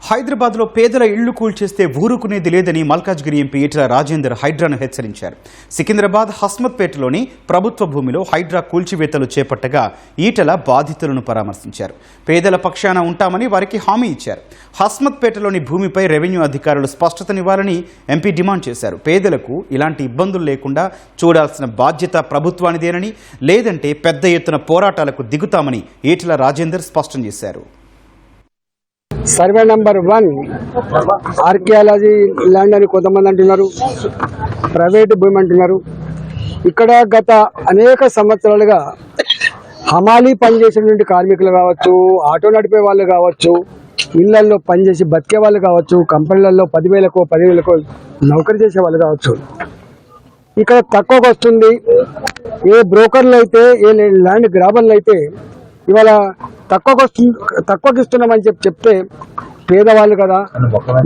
హైదరాబాద్లో పేదల ఇళ్లు కూల్చేస్తే ఊరుకునేది లేదని మల్కాజ్గిరి ఎంపీ ఈటెల రాజేందర్ హైడ్రాను హెచ్చరించారు. సికింద్రాబాద్ హస్మత్పేటలోని ప్రభుత్వ భూమిలో హైడ్రా కూల్చివేతలు చేపట్టగా ఈటెల బాధితులను పరామర్శించారు. పేదల పక్షాన ఉంటామని వారికి హామీ ఇచ్చారు. హస్మత్పేటలోని భూమిపై రెవెన్యూ అధికారులు స్పష్టతనివ్వాలని ఎంపీ డిమాండ్ చేశారు. పేదలకు ఇలాంటి ఇబ్బందులు లేకుండా చూడాల్సిన బాధ్యత ప్రభుత్వానిదేనని, లేదంటే పెద్ద ఎత్తున పోరాటాలకు దిగుతామని ఈటెల రాజేందర్ స్పష్టం చేశారు. సర్వే నంబర్ 1 ఆర్కియాలజీ ల్యాండ్ అని కొంతమంది అంటున్నారు, ప్రైవేటు భూమి అంటున్నారు. ఇక్కడ గత అనేక సంవత్సరాలుగా హమాలీ పనిచేసేటువంటి కార్మికులు కావచ్చు, ఆటో నడిపే వాళ్ళు కావచ్చు, ఇళ్లల్లో పనిచేసి బతికే వాళ్ళు కావచ్చు, కంపెనీలలో 10,000కో 10,000కో నౌకరీ చేసే వాళ్ళు కావచ్చు. ఇక్కడ తక్కువకు వస్తుంది. ఏ బ్రోకర్లు అయితే, ఏ ల్యాండ్ గ్రాబర్లు అయితే ఇవాళ తక్కువకి ఇస్తున్నామని చెప్తే పేదవాళ్ళు కదా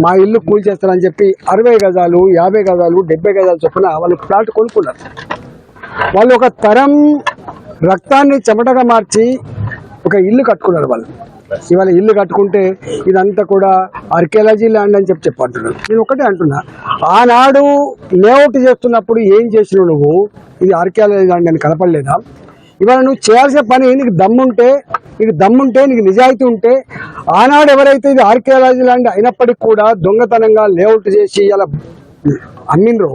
మా ఇల్లు కూల్ చేస్తారని చెప్పి 60 గజాలు 50 గజాలు 70 గజాలు చొప్పున వాళ్ళు ప్లాట్ కొనుక్కున్నారు. వాళ్ళు ఒక తరం రక్తాన్ని చెమటగా మార్చి ఒక ఇల్లు కట్టుకున్నారు. వాళ్ళు ఇవాళ ఇల్లు కట్టుకుంటే ఇదంతా కూడా ఆర్కియాలజీ ల్యాండ్ అని చెప్పంటున్నారు. నేను ఒకటే అంటున్నా, ఆనాడు లేఅవుట్ చేస్తున్నప్పుడు ఏం చేసినావు నువ్వు? ఇది ఆర్కియాలజీ ల్యాండ్ అని కనపడలేదా? ఇవాళ నువ్వు చేయాల్సిన పని, నీకు దమ్ముంటే నీకు నిజాయితీ ఉంటే ఆనాడు ఎవరైతే ఇది ఆర్కియాలజీ ల్యాండ్ అయినప్పటికీ కూడా దొంగతనంగా లేఅవుట్ చేసి ఇలా అమ్మిండ్రో,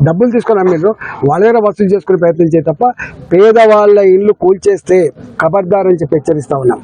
డబ్బులు తీసుకొని అమ్మిండ్రో, వాళ్ళ దగ్గర వసూలు చేసుకునే ప్రయత్నించే తప్ప పేదవాళ్ళ ఇల్లు కూల్చేస్తే ఖబర్దార్ అని చెప్పి హెచ్చరిస్తా ఉన్నాం.